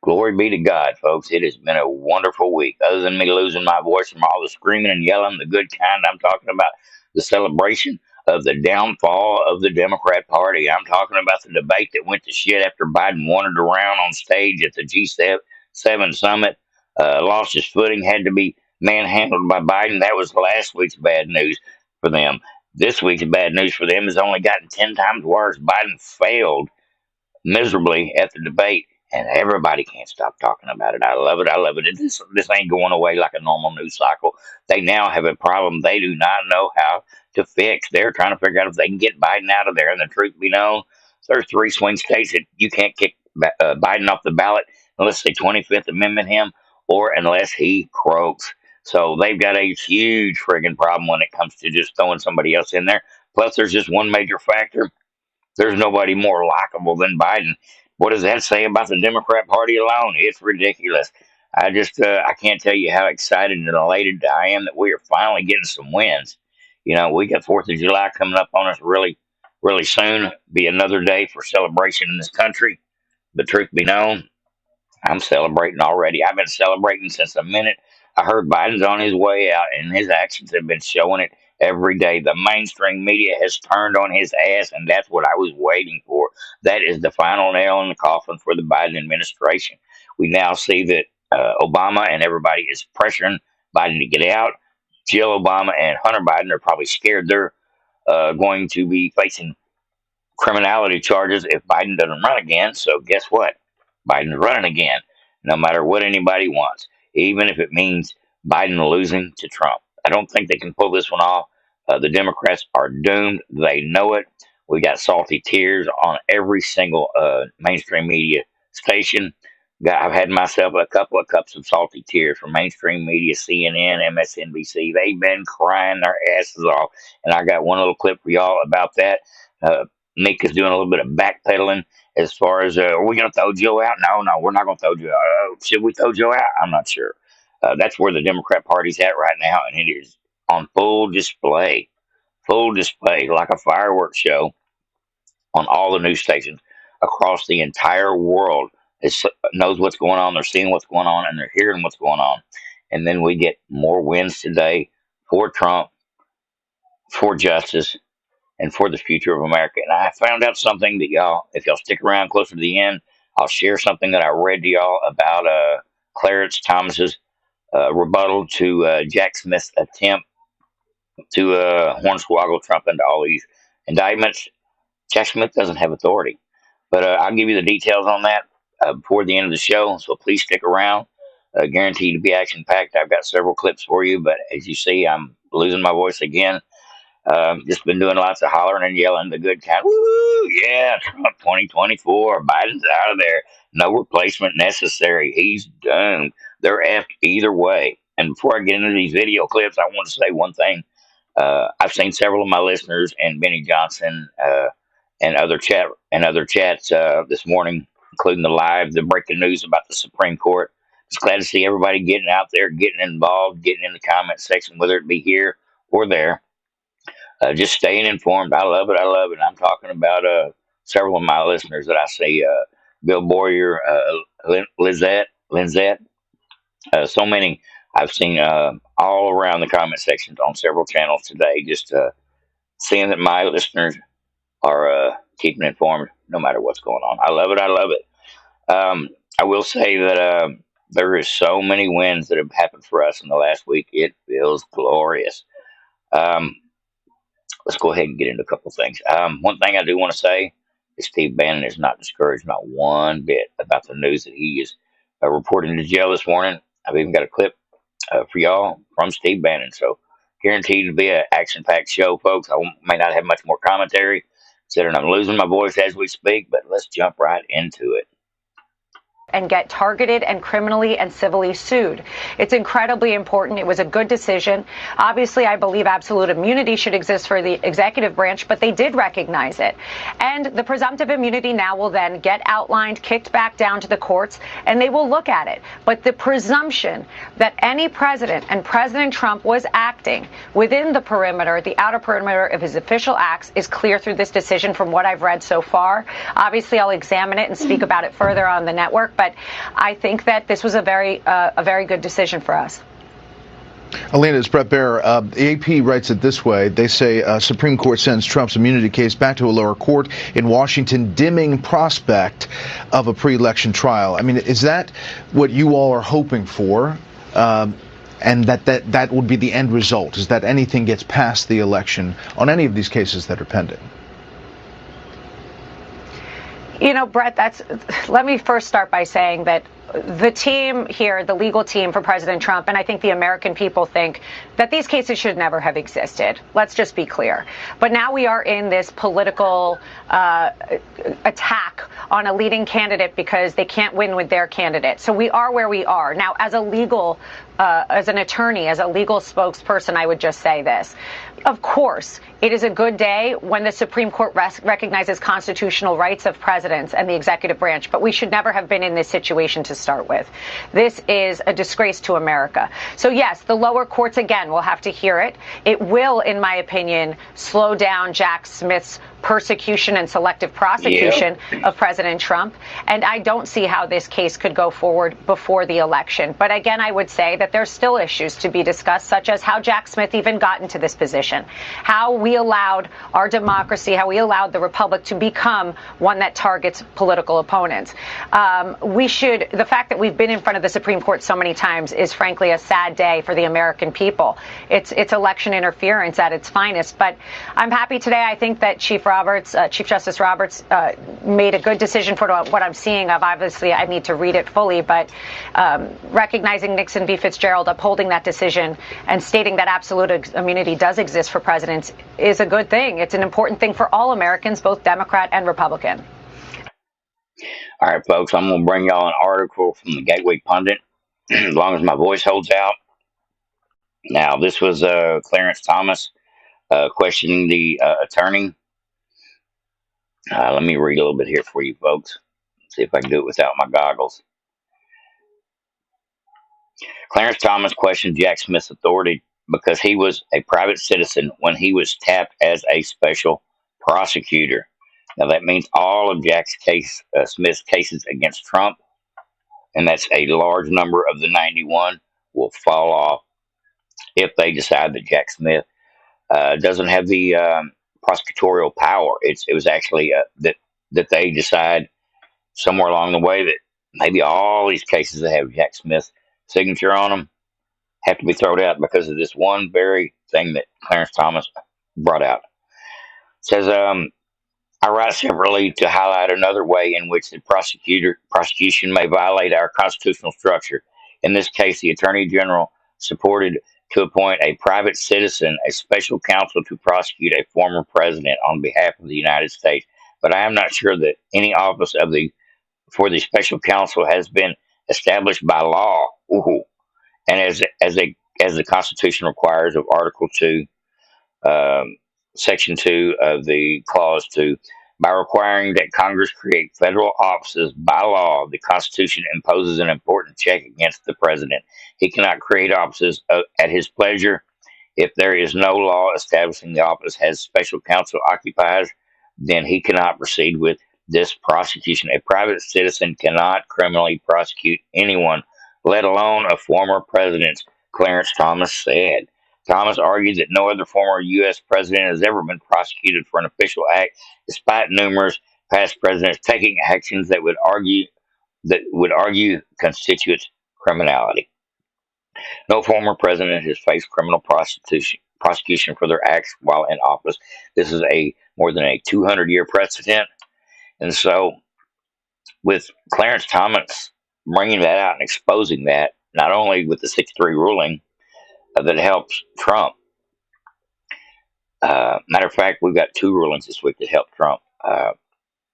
Glory be to God, folks. It has been a wonderful week. Other than me losing my voice from all the screaming and yelling, the good kind, I'm talking about the celebration of the downfall of the Democrat Party. I'm talking about the debate that went to shit after Biden wandered around on stage at the G7 summit, lost his footing, had to be manhandled by Biden. That was last week's bad news for them. This week's bad news for them has only gotten 10 times worse. Biden failed miserably at the debate, and everybody can't stop talking about it. I love it. I love it. This ain't going away like a normal news cycle. They now have a problem they do not know how to fix. They're trying to figure out if they can get Biden out of there. And the truth be known, there's three swing states that you can't kick Biden off the ballot unless they 25th Amendment him or unless he croaks. So they've got a huge friggin' problem when it comes to just throwing somebody else in there. Plus, there's just one major factor: there's nobody more likable than Biden. What does that say about the Democrat Party alone? It's ridiculous. I can't tell you how excited and elated I am that we are finally getting some wins. You know, we got 4th of July coming up on us really soon. Be another day for celebration in this country. The truth be known, I'm celebrating already. I've been celebrating since the minute I heard Biden's on his way out, and his actions have been showing it every day. The mainstream media has turned on his ass, and that's what I was waiting for. That is the final nail in the coffin for the Biden administration. We now see that Obama and everybody is pressuring Biden to get out. Jill Obama and Hunter Biden are probably scared they're going to be facing criminality charges if Biden doesn't run again. So guess what? Biden's running again, no matter what anybody wants, even if it means Biden losing to Trump. I don't think they can pull this one off. The Democrats are doomed. They know it. We got salty tears on every single mainstream media station. I've had myself a couple of cups of salty tears from mainstream media, CNN, MSNBC. They've been crying their asses off. And I got one little clip for y'all about that. Nick is doing a little bit of backpedaling as far as are we going to throw Joe out? No, we're not going to throw Joe out. Should we throw Joe out? I'm not sure. That's where the Democrat Party's at right now, and it is on full display, like a fireworks show on all the news stations across the entire world. It knows what's going on. They're seeing what's going on, and they're hearing what's going on. And then we get more wins today for Trump, for justice, and for the future of America. And I found out something that y'all, if y'all stick around closer to the end, I'll share something that I read to y'all about Clarence Thomas's rebuttal to Jack Smith's attempt to hornswoggle Trump into all these indictments. Jack Smith doesn't have authority. But I'll give you the details on that before the end of the show, so please stick around. Guaranteed to be action packed. I've got several clips for you, but as you see, I'm losing my voice again. Just been doing lots of hollering and yelling, the good kind. Woo! Yeah, Trump 2024. Biden's out of there. No replacement necessary. He's doomed. They're effed either way. And before I get into these video clips, I want to say one thing. I've seen several of my listeners and Benny Johnson and other chats this morning, including the breaking news about the Supreme Court. Just glad to see everybody getting out there, getting involved, getting in the comment section, whether it be here or there. Just staying informed. I love it. I love it. I'm talking about several of my listeners that I see. Bill Boyer, Linzette. So many I've seen all around the comment sections on several channels today. Just seeing that my listeners are keeping informed no matter what's going on. I love it. I love it. I will say that there is so many wins that have happened for us in the last week. It feels glorious. Let's go ahead and get into a couple of things. One thing I do want to say is Steve Bannon is not discouraged, not one bit, about the news that he is reporting to jail this morning. I've even got a clip for y'all from Steve Bannon. So guaranteed to be an action-packed show, folks. I may not have much more commentary, considering I'm losing my voice as we speak, but let's jump right into it. And get targeted and criminally and civilly sued. It's incredibly important. It was a good decision. Obviously, I believe absolute immunity should exist for the executive branch, but they did recognize it. And the presumptive immunity now will then get outlined, kicked back down to the courts, and they will look at it. But the presumption that any president, and President Trump was acting within the perimeter, the outer perimeter of his official acts, is clear through this decision from what I've read so far. Obviously, I'll examine it and speak about it further on the network. But I think that this was a very good decision for us. Alina, it's Brett Baer. The AP writes it this way. They say Supreme Court sends Trump's immunity case back to a lower court in Washington, dimming prospect of a pre-election trial. I mean, is that what you all are hoping for? And that would be the end result, is that anything gets past the election on any of these cases that are pending? You know, Brett, let me first start by saying that the team here, the legal team for President Trump, and I think the American people think that these cases should never have existed. Let's just be clear. But now we are in this political attack on a leading candidate because they can't win with their candidate. So we are where we are. Now, as an attorney, as a legal spokesperson, I would just say this. Of course, it is a good day when the Supreme Court recognizes constitutional rights of presidents and the executive branch, but we should never have been in this situation to start with. This is a disgrace to America. So yes, the lower courts again will have to hear it. It will, in my opinion, slow down Jack Smith's persecution and selective prosecution of President Trump. And I don't see how this case could go forward before the election. But again, I would say that there's still issues to be discussed, such as how Jack Smith even got into this position, how we allowed our democracy, how we allowed the republic to become one that targets political opponents. The fact that we've been in front of the Supreme Court so many times is frankly a sad day for the American people. It's election interference at its finest. But I'm happy today. I think that Chief Justice Roberts made a good decision for what I'm seeing of. Obviously, I need to read it fully, but recognizing Nixon v. Fitzgerald, upholding that decision and stating that absolute immunity does exist for presidents is a good thing. It's an important thing for all Americans, both Democrat and Republican. All right, folks, I'm going to bring y'all an article from the Gateway Pundit, as long as my voice holds out. Now, this was Clarence Thomas questioning the attorney. Let me read a little bit here for you, folks. See if I can do it without my goggles. Clarence Thomas questioned Jack Smith's authority because he was a private citizen when he was tapped as a special prosecutor. Now, that means all of Smith's cases against Trump, and that's a large number of the 91, will fall off if they decide that Jack Smith doesn't have the prosecutorial power. It was actually that they decide somewhere along the way that maybe all these cases that have Jack Smith's signature on them have to be thrown out because of this one very thing that Clarence Thomas brought out. It says, I write separately to highlight another way in which the prosecution may violate our constitutional structure. In this case, the Attorney General supported to appoint a private citizen, a special counsel to prosecute a former president on behalf of the United States. But I am not sure that any office for the special counsel has been established by law. Ooh. And as the Constitution requires of Article 2, Section 2 of the Clause 2, by requiring that Congress create federal offices by law, the Constitution imposes an important check against the president. He cannot create offices at his pleasure. If there is no law establishing the office has special counsel occupies, then he cannot proceed with this prosecution. A private citizen cannot criminally prosecute anyone, let alone a former president, Clarence Thomas said. Thomas argued that no other former U.S. president has ever been prosecuted for an official act, despite numerous past presidents taking actions that would argue constitutes criminality. No former president has faced criminal prosecution for their acts while in office. This is a more than a 200-year precedent, and so with Clarence Thomas bringing that out and exposing that, not only with the 6-3 ruling that helps Trump. Matter of fact, we've got 2 rulings this week that help Trump.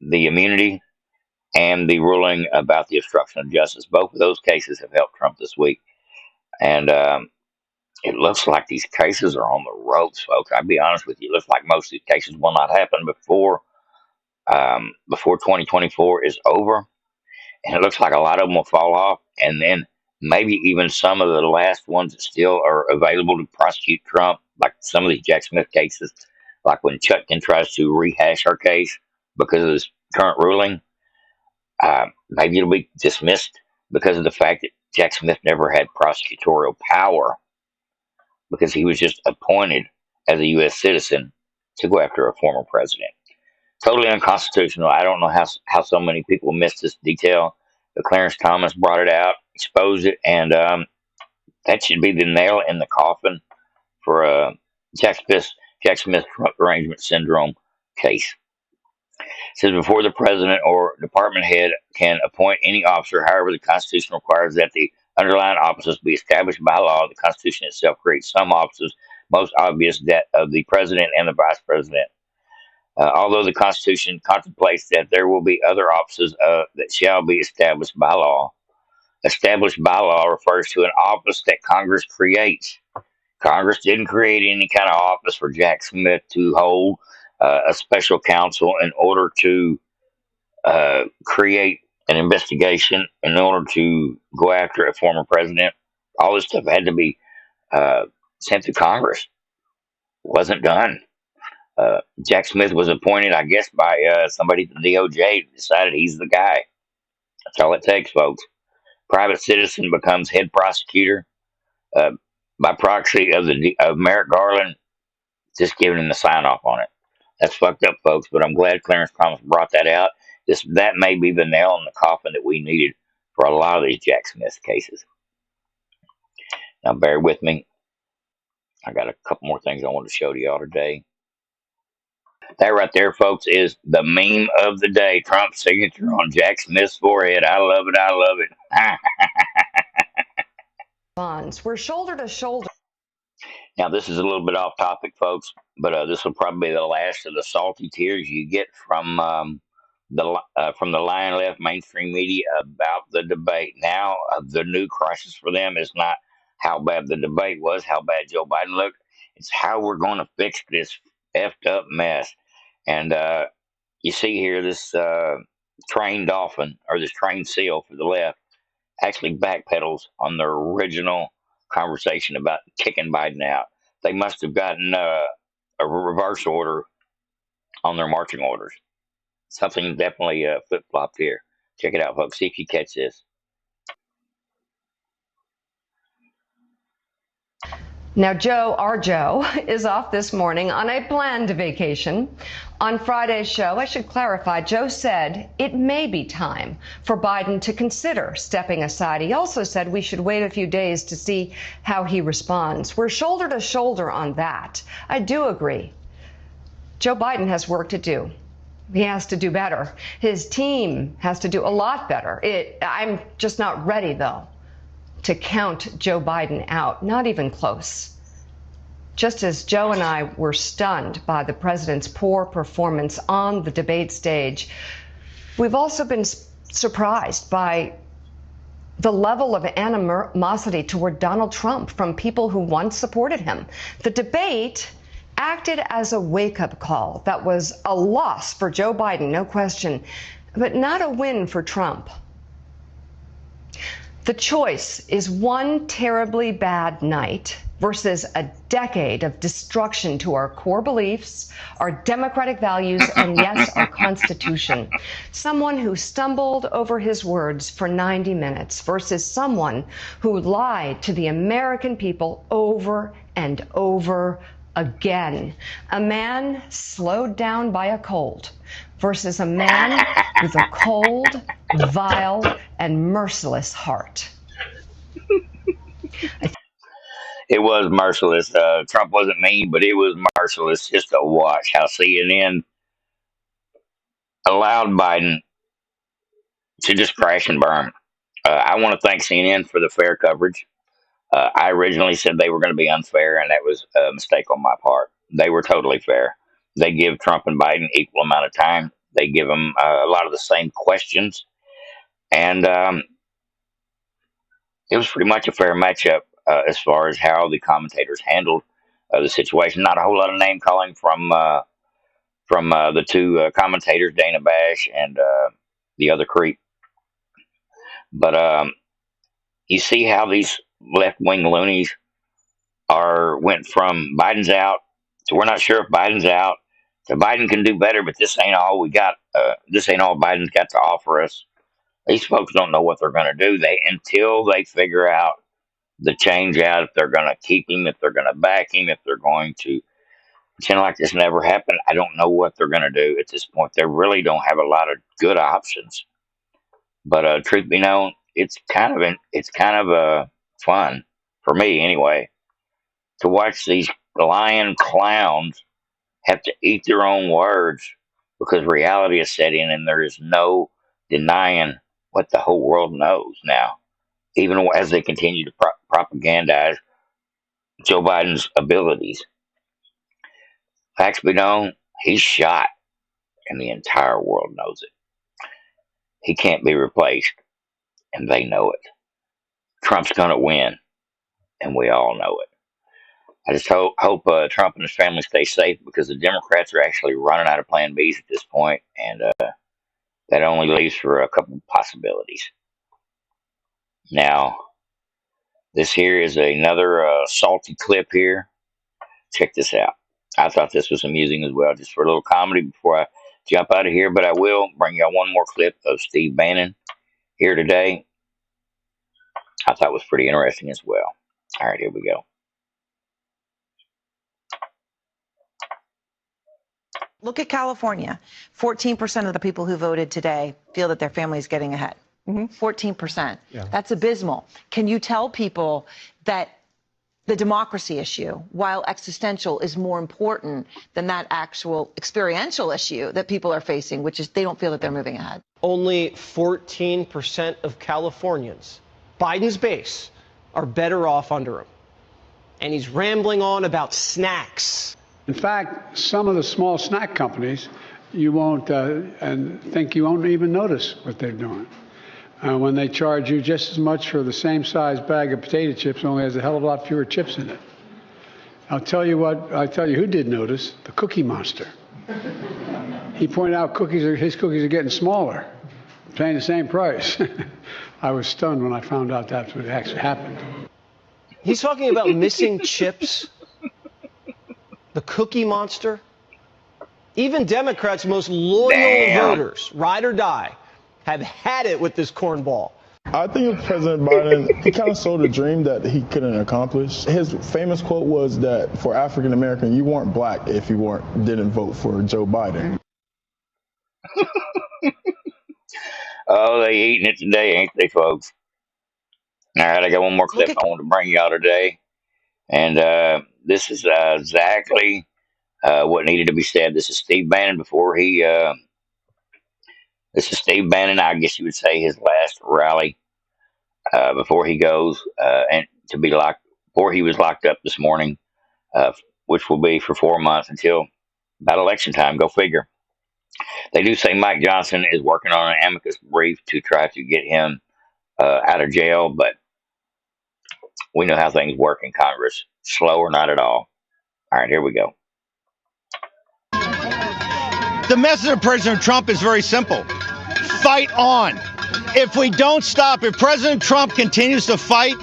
The immunity and the ruling about the obstruction of justice. Both of those cases have helped Trump this week. And it looks like these cases are on the ropes, folks. I'll be honest with you. It looks like most of these cases will not happen before 2024 is over. And it looks like a lot of them will fall off. And then maybe even some of the last ones that still are available to prosecute Trump, like some of these Jack Smith cases, like when Chutkin tries to rehash our case because of this current ruling. Maybe it'll be dismissed because of the fact that Jack Smith never had prosecutorial power because he was just appointed as a U.S. citizen to go after a former president. Totally unconstitutional. I don't know how so many people missed this detail. But Clarence Thomas brought it out, exposed it, and that should be the nail in the coffin for Jack Smith Jack Smith trunk arrangement syndrome case. It says before the president or department head can appoint any officer, however, the Constitution requires that the underlying offices be established by law. The Constitution itself creates some offices, most obvious that of the president and the vice president. Although the Constitution contemplates that there will be other offices that shall be established by law, established by law refers to an office that Congress creates. Congress didn't create any kind of office for Jack Smith to hold a special counsel in order to create an investigation, in order to go after a former president. All this stuff had to be sent to Congress. Wasn't done. Jack Smith was appointed, I guess, by somebody from the DOJ. Decided he's the guy. That's all it takes, folks. Private citizen becomes head prosecutor uh, by proxy of Merrick Garland, just giving him the sign off on it. That's fucked up, folks. But I'm glad Clarence Thomas brought that out. That may be the nail in the coffin that we needed for a lot of these Jack Smith cases. Now, bear with me. I got a couple more things I want to show to y'all today. That right there, folks, is the meme of the day. Trump's signature on Jack Smith's forehead. I love it. I love it. Bonds. We're shoulder to shoulder. Now, this is a little bit off topic, folks, but this will probably be the last of the salty tears you get from the lying left mainstream media about the debate. Now, the new crisis for them is not how bad the debate was, how bad Joe Biden looked. It's how we're going to fix this effed up mess. And you see here this trained dolphin, or this trained seal for the left, actually backpedals on their original conversation about kicking Biden out. They must have gotten a reverse order on their marching orders. Something definitely flip flopped here. Check it out, folks. See if you catch this. Now, our Joe, is off this morning on a planned vacation. On Friday's show, I should clarify, Joe said it may be time for Biden to consider stepping aside. He also said we should wait a few days to see how he responds. We're shoulder to shoulder on that. I do agree. Joe Biden has work to do. He has to do better. His team has to do a lot better. I'm just not ready, though, to count Joe Biden out, not even close. Just as Joe and I were stunned by the president's poor performance on the debate stage, we've also been surprised by the level of animosity toward Donald Trump from people who once supported him. The debate acted as a wake-up call that was a loss for Joe Biden, no question, but not a win for Trump. The choice is one terribly bad night versus a decade of destruction to our core beliefs, our democratic values, and yes, our Constitution. Someone who stumbled over his words for 90 minutes versus someone who lied to the American people over and over again. A man slowed down by a cold versus a man with a cold, vile, and merciless heart. It was merciless. Trump wasn't mean, but it was merciless just to watch how CNN allowed Biden to just crash and burn. I want to thank CNN for the fair coverage. I originally said they were going to be unfair, and that was a mistake on my part. They were totally fair. They give Trump and Biden equal amount of time. They give them a lot of the same questions, and it was pretty much a fair matchup as far as how the commentators handled the situation. Not a whole lot of name calling from the two commentators, Dana Bash and the other creep, but you see how these left wing loonies went from Biden's out to we're not sure if Biden's out to Biden can do better, but this ain't all we got. This ain't all Biden's got to offer us. These folks don't know what they're going to do. Until they figure out the change out, if they're going to keep him, if they're going to back him, if they're going to pretend like this never happened. I don't know what they're going to do at this point. They really don't have a lot of good options. But truth be known, it's kind of fun for me anyway to watch these lying clowns have to eat their own words because reality is set in, and there is no denying what the whole world knows now, even as they continue to propagandize Joe Biden's abilities. Facts be known, he's shot, and the entire world knows it. He can't be replaced, and they know it. Trump's going to win, and we all know it. I just hope Trump and his family stay safe because the Democrats are actually running out of Plan Bs at this point, and that only leaves for a couple of possibilities. Now, this here is another salty clip here. Check this out. I thought this was amusing as well, just for a little comedy before I jump out of here, but I will bring y'all one more clip of Steve Bannon here today. I thought it was pretty interesting as well. All right, here we go. Look at California. 14% of the people who voted today feel that their family is getting ahead. 14%. Yeah. That's abysmal. Can you tell people that the democracy issue, while existential, is more important than that actual experiential issue that people are facing, which is they don't feel that they're moving ahead? Only 14% of Californians, Biden's base, are better off under him. And he's rambling on about snacks. In fact, some of the small snack companies, you won't even notice what they're doing. When they charge you just as much for the same size bag of potato chips, only has a hell of a lot fewer chips in it. I'll tell you who did notice, the Cookie Monster. He pointed out his cookies are getting smaller, paying the same price. I was stunned when I found out that's what actually happened. He's talking about missing chips. The Cookie Monster. Even Democrats' most loyal voters, ride or die, have had it with this cornball. I think President Biden, he kind of sold a dream that he couldn't accomplish. His famous quote was that for African American, you weren't black if you didn't vote for Joe Biden. Oh, they eating it today, ain't they, folks? All right, I got one more clip I want to bring y'all today. And this is exactly what needed to be said. This is Steve Bannon this is Steve Bannon, I guess you would say, his last rally before he goes and to be locked, before he was locked up this morning, which will be for 4 months until about election time. Go figure. They do say Mike Johnson is working on an amicus brief to try to get him out of jail, but we know how things work in Congress. Slow or not at all. All right, here we go. The message of President Trump is very simple. Fight on. If we don't stop, if President Trump continues to fight,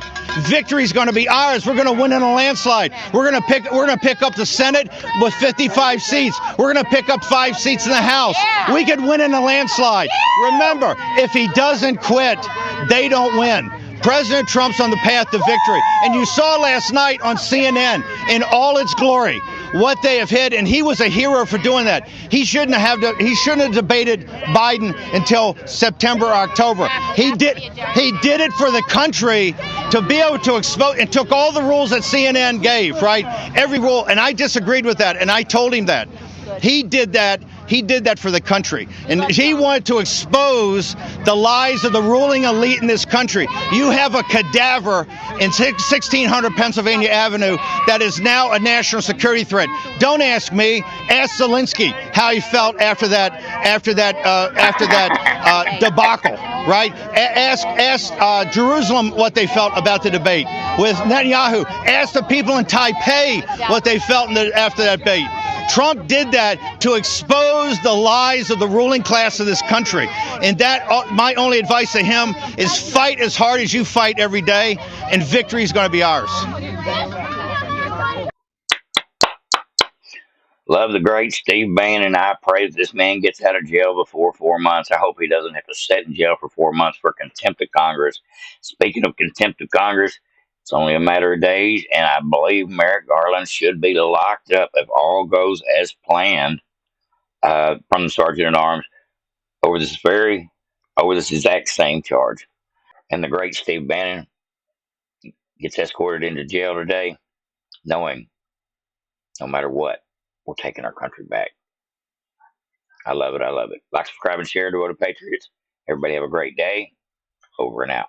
victory is going to be ours. We're going to win in a landslide. We're going to pick up the Senate with 55 seats. We're going to pick up 5 seats in the House. Yeah. We could win in a landslide. Yeah. Remember, if he doesn't quit, they don't win. President Trump's on the path to victory. And you saw last night on CNN in all its glory what they have hit, and he was a hero for doing that. He shouldn't have debated Biden until September, October. He did it for the country to be able to expose, and took all the rules that CNN gave, right? Every rule, and I disagreed with that, and I told him that. He did that for the country. And he wanted to expose the lies of the ruling elite in this country. You have a cadaver in 1600 Pennsylvania Avenue that is now a national security threat. Don't ask me. Ask Zelensky how he felt after that debacle, right? Ask Jerusalem what they felt about the debate with Netanyahu. Ask the people in Taipei what they felt after that debate. Trump did that to expose the lies of the ruling class of this country. And that, my only advice to him is fight as hard as you fight every day, and victory is going to be ours. Love the great Steve Bannon. I pray that this man gets out of jail before 4 months. I hope he doesn't have to sit in jail for 4 months for contempt of Congress. Speaking of contempt of Congress, it's only a matter of days, and I believe Merrick Garland should be locked up if all goes as planned from the Sergeant at Arms over this exact same charge. And the great Steve Bannon gets escorted into jail today, knowing no matter what, we're taking our country back. I love it. I love it. Like, subscribe, and share to What a Patriots. Everybody have a great day. Over and out.